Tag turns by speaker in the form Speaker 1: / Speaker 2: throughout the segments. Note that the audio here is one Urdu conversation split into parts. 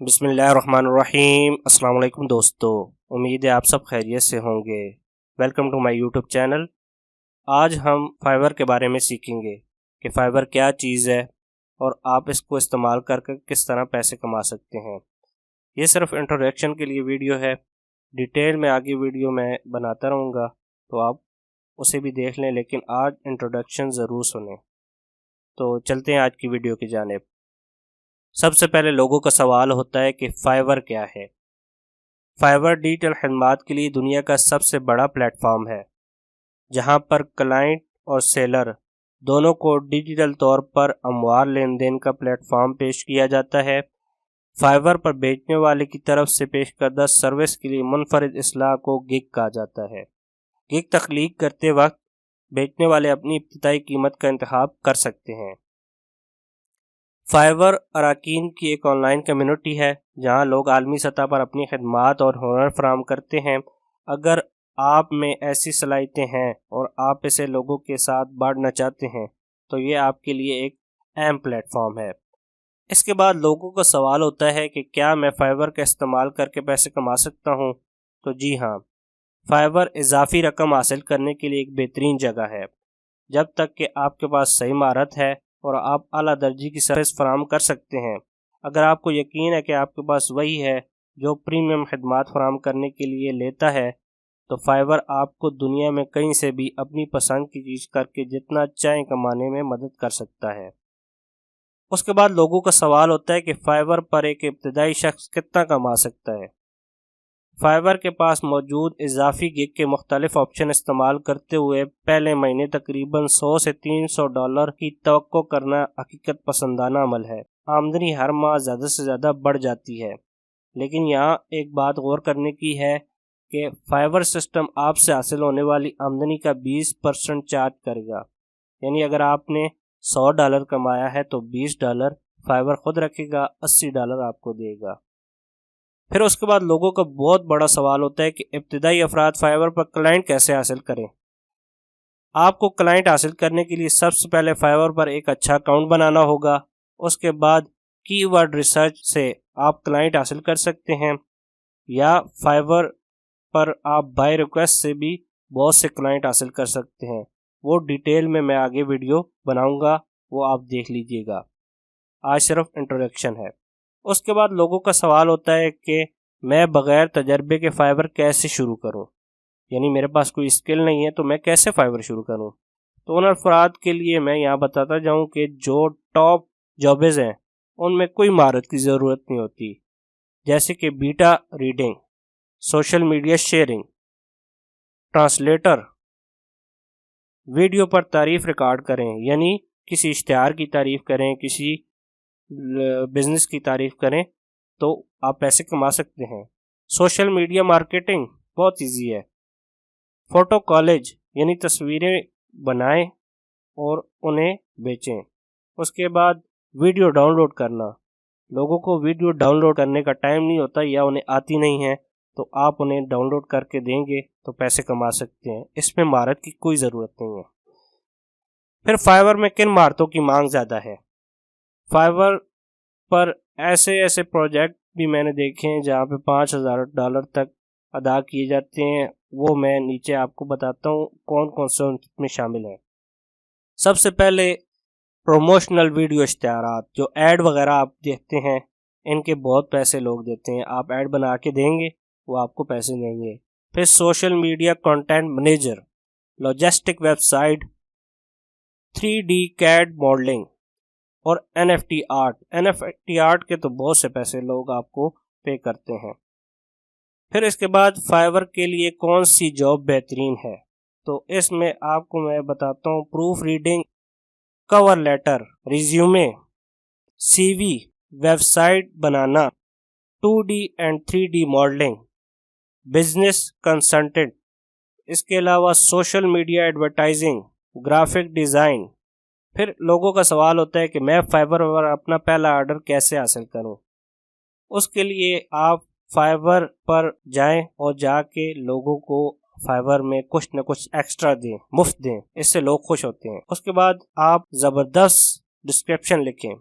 Speaker 1: بسم اللہ الرحمن الرحیم۔ السلام علیکم دوستو، امید ہے آپ سب خیریت سے ہوں گے۔ Welcome to my YouTube channel. آج ہم فائور کے بارے میں سیکھیں گے کہ فائور کیا چیز ہے اور آپ اس کو استعمال کر کے کس طرح پیسے کما سکتے ہیں۔ یہ صرف انٹروڈکشن کے لیے ویڈیو ہے، ڈیٹیل میں آگے ویڈیو میں بناتا رہوں گا تو آپ اسے بھی دیکھ لیں، لیکن آج انٹروڈکشن ضرور سنیں۔ تو چلتے ہیں آج کی ویڈیو کی جانب۔ سب سے پہلے لوگوں کا سوال ہوتا ہے کہ فائور کیا ہے۔ فائور ڈیجیٹل خدمات کے لیے دنیا کا سب سے بڑا پلیٹ فارم ہے، جہاں پر کلائنٹ اور سیلر دونوں کو ڈیجیٹل طور پر اموال لین دین کا پلیٹ فارم پیش کیا جاتا ہے۔ فائور پر بیچنے والے کی طرف سے پیش کردہ سروس کے لیے منفرد اصطلاح کو گگ کہا جاتا ہے۔ گگ تخلیق کرتے وقت بیچنے والے اپنی ابتدائی قیمت کا انتخاب کر سکتے ہیں۔ فائور اراکین کی ایک آن لائن کمیونٹی ہے جہاں لوگ عالمی سطح پر اپنی خدمات اور ہنر فراہم کرتے ہیں۔ اگر آپ میں ایسی صلاحیتیں ہیں اور آپ اسے لوگوں کے ساتھ بانٹنا چاہتے ہیں تو یہ آپ کے لیے ایک اہم پلیٹ فارم ہے۔ اس کے بعد لوگوں کا سوال ہوتا ہے کہ کیا میں فائور کا استعمال کر کے پیسے کما سکتا ہوں؟ تو جی ہاں، فائور اضافی رقم حاصل کرنے کے لیے ایک بہترین جگہ ہے، جب تک کہ آپ کے پاس صحیح مہارت ہے اور آپ اعلیٰ درجے کی سروس فراہم کر سکتے ہیں۔ اگر آپ کو یقین ہے کہ آپ کے پاس وہی ہے جو پریمیم خدمات فراہم کرنے کے لیے لیتا ہے، تو فائور آپ کو دنیا میں کہیں سے بھی اپنی پسند کی چیز کر کے جتنا چاہیں کمانے میں مدد کر سکتا ہے۔ اس کے بعد لوگوں کا سوال ہوتا ہے کہ فائور پر ایک ابتدائی شخص کتنا کما سکتا ہے؟ فائور کے پاس موجود اضافی گگ کے مختلف آپشن استعمال کرتے ہوئے پہلے مہینے تقریباً $100 سے $300 کی توقع کرنا حقیقت پسندانہ عمل ہے۔ آمدنی ہر ماہ زیادہ سے زیادہ بڑھ جاتی ہے، لیکن یہاں ایک بات غور کرنے کی ہے کہ فائور سسٹم آپ سے حاصل ہونے والی آمدنی کا 20% چارج کرے گا۔ یعنی اگر آپ نے $100 کمایا ہے تو $20 فائور خود رکھے گا، $80 آپ کو دے گا۔ پھر اس کے بعد لوگوں کا بہت بڑا سوال ہوتا ہے کہ ابتدائی افراد فائور پر کلائنٹ کیسے حاصل کریں؟ آپ کو کلائنٹ حاصل کرنے کے لیے سب سے پہلے فائور پر ایک اچھا اکاؤنٹ بنانا ہوگا۔ اس کے بعد کی ورڈ ریسرچ سے آپ کلائنٹ حاصل کر سکتے ہیں، یا فائور پر آپ بائی ریکویسٹ سے بھی بہت سے کلائنٹ حاصل کر سکتے ہیں۔ وہ ڈیٹیل میں آگے ویڈیو بناؤں گا، وہ آپ دیکھ لیجئے گا۔ آج صرف انٹروڈکشن ہے۔ اس کے بعد لوگوں کا سوال ہوتا ہے کہ میں بغیر تجربے کے فائور کیسے شروع کروں؟ یعنی میرے پاس کوئی اسکل نہیں ہے تو میں کیسے فائور شروع کروں؟ تو ان افراد کے لیے میں یہاں بتاتا جاؤں کہ جو ٹاپ جابز ہیں ان میں کوئی مہارت کی ضرورت نہیں ہوتی، جیسے کہ beta reading, social media sharing, translator, video پر تعریف ریکارڈ کریں، یعنی کسی اشتہار کی تعریف کریں، کسی بزنس کی تعریف کریں تو آپ پیسے کما سکتے ہیں۔ سوشل میڈیا مارکیٹنگ بہت ایزی ہے۔ فوٹو کالج، یعنی تصویریں بنائیں اور انہیں بیچیں۔ اس کے بعد ویڈیو ڈاؤن لوڈ کرنا، لوگوں کو ویڈیو ڈاؤن لوڈ کرنے کا ٹائم نہیں ہوتا یا انہیں آتی نہیں ہے، تو آپ انہیں ڈاؤن لوڈ کر کے دیں گے تو پیسے کما سکتے ہیں۔ اس میں مہارت کی کوئی ضرورت نہیں ہے۔ پھر فائور میں کن مہارتوں کی مانگ زیادہ ہے؟ فائور پر ایسے پروجیکٹ بھی میں نے دیکھے ہیں جہاں پہ $5000 تک ادا کیے جاتے ہیں، وہ میں نیچے آپ کو بتاتا ہوں کون کون سے ان میں شامل ہیں۔ سب سے پہلے پروموشنل ویڈیو اشتہارات، جو ایڈ وغیرہ آپ دیکھتے ہیں، ان کے بہت پیسے لوگ دیتے ہیں۔ آپ ایڈ بنا کے دیں گے، وہ آپ کو پیسے دیں گے۔ پھر social media content manager, logistic website, 3D CAD modelling اور NFT آرٹ کے تو بہت سے پیسے لوگ آپ کو پے کرتے ہیں۔ پھر اس کے بعد فائور کے لیے کون سی جاب بہترین ہے؟ تو اس میں آپ کو میں بتاتا ہوں proofreading, cover letter, resume, CV، website بنانا، 2D and 3D modelling, business consultant, اس کے علاوہ social media advertising, graphic design. پھر لوگوں کا سوال ہوتا ہے کہ میں فائور پر اپنا پہلا آرڈر کیسے حاصل کروں؟ اس کے لیے آپ فائور پر جائیں اور جا کے لوگوں کو فائور میں کچھ نہ کچھ ایکسٹرا دیں، مفت دیں، اس سے لوگ خوش ہوتے ہیں۔ اس کے بعد آپ زبردست ڈسکرپشن لکھیں،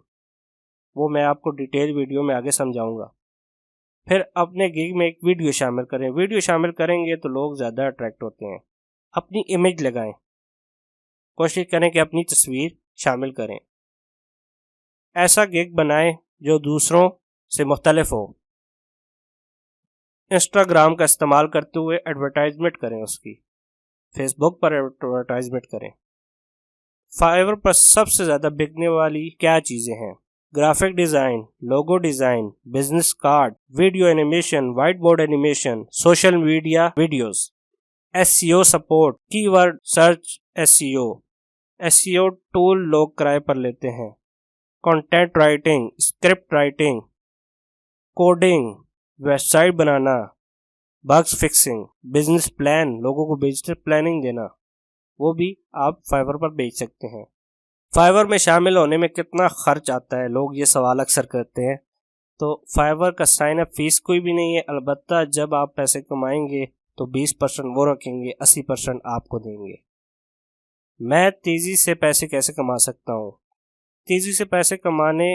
Speaker 1: وہ میں آپ کو ڈیٹیل ویڈیو میں آگے سمجھاؤں گا۔ پھر اپنے گگ میں ایک ویڈیو شامل کریں. ویڈیو شامل کریں گے تو لوگ زیادہ اٹریکٹ ہوتے ہیں. اپنی امیج لگائیں, کوشش کریں کہ اپنی تصویر شامل کریں. ایسا گگ بنائیں جو دوسروں سے مختلف ہو. انسٹاگرام کا استعمال کرتے ہوئے ایڈورٹائزمنٹ کریں اس کی. فیس بک پر ایڈورٹائزمنٹ کریں. فائیور پر سب سے زیادہ بکنے والی کیا چیزیں ہیں؟ Graphic design, logo design, business card, video animation, whiteboard animation, social media videos. S C O support, keyword search. S C O tool لوگ کرائے پر لیتے ہیں. Content writing, script writing, coding, website بنانا، بگز فکسنگ، بزنس پلان، لوگوں کو بزنس پلاننگ دینا، وہ بھی آپ فائیور پر بیچ سکتے ہیں. فائیور میں شامل ہونے میں کتنا خرچ آتا ہے؟ لوگ یہ سوال اکثر کرتے ہیں. تو فائیور کا سائن اپ فیس کوئی بھی نہیں ہے، البتہ جب آپ پیسے کمائیں گے تو 20% وہ رکھیں گے، 80% آپ کو دیں گے. میں تیزی سے پیسے کیسے کما سکتا ہوں؟ تیزی سے پیسے کمانے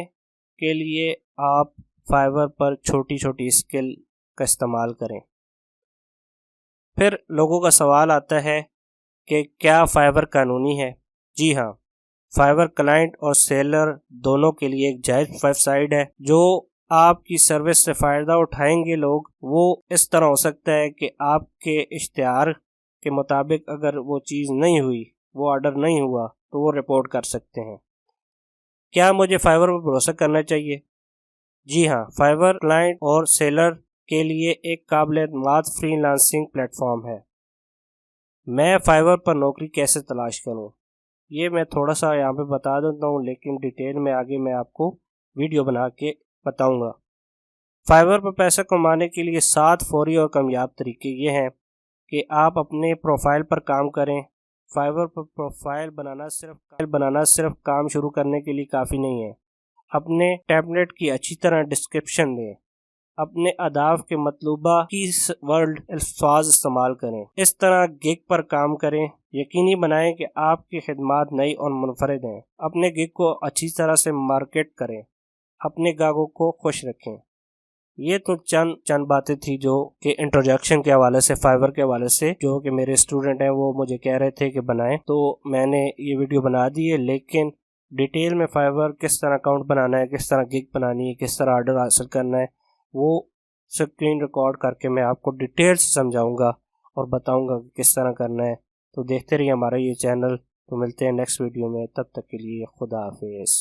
Speaker 1: کے لیے آپ فائیور پر چھوٹی چھوٹی اسکل کا استعمال کریں. پھر لوگوں کا سوال آتا ہے کہ کیا فائیور قانونی ہے؟ جی ہاں، فائیور کلائنٹ اور سیلر دونوں کے لیے ایک جائز ویب سائٹ ہے. جو آپ کی سروس سے فائدہ اٹھائیں گے لوگ، وہ اس طرح ہو سکتا ہے کہ آپ کے اشتہار کے مطابق اگر وہ چیز نہیں ہوئی، وہ آرڈر نہیں ہوا، تو وہ رپورٹ کر سکتے ہیں. کیا مجھے فائیور پر بھروسہ کرنا چاہیے؟ جی ہاں، فائیور کلائنٹ اور سیلر کے لیے ایک قابل اعتماد فری لانسنگ پلیٹ فارم ہے. میں فائیور پر نوکری کیسے تلاش کروں؟ یہ میں تھوڑا سا یہاں پہ بتا دیتا ہوں، لیکن ڈیٹیل میں آگے میں آپ کو ویڈیو بنا کے بتاؤں گا. فائیور پر پیسہ کمانے کے لیے 7 فوری اور کامیاب طریقے یہ ہیں کہ آپ اپنے پروفائل پر کام کریں. فائیور پر پروفائل بنانا صرف کام شروع کرنے کے لیے کافی نہیں ہے. اپنے ٹیمپلیٹ کی اچھی طرح ڈسکرپشن دیں. اپنے اہداف کے مطلوبہ کی ورڈ الفاظ استعمال کریں. اس طرح گگ پر کام کریں. یقینی بنائیں کہ آپ کی خدمات نئی اور منفرد ہیں. اپنے گگ کو اچھی طرح سے مارکیٹ کریں. اپنے گاہکوں کو خوش رکھیں. یہ تو چند باتیں تھی جو کہ انٹروڈکشن کے حوالے سے، فائیور کے حوالے سے، جو کہ میرے اسٹوڈنٹ ہیں وہ مجھے کہہ رہے تھے کہ بنائیں، تو میں نے یہ ویڈیو بنا دی ہے. لیکن ڈیٹیل میں فائیور کس طرح اکاؤنٹ بنانا ہے، کس طرح گگ بنانی ہے، کس طرح آرڈر حاصل کرنا ہے، وہ اسکرین ریکارڈ کر کے میں آپ کو ڈیٹیل سے سمجھاؤں گا اور بتاؤں گا کہ کس طرح کرنا ہے. تو دیکھتے رہیے ہمارا یہ چینل. تو ملتے ہیں نیکسٹ ویڈیو میں، تب تک کے لیے خدا حافظ.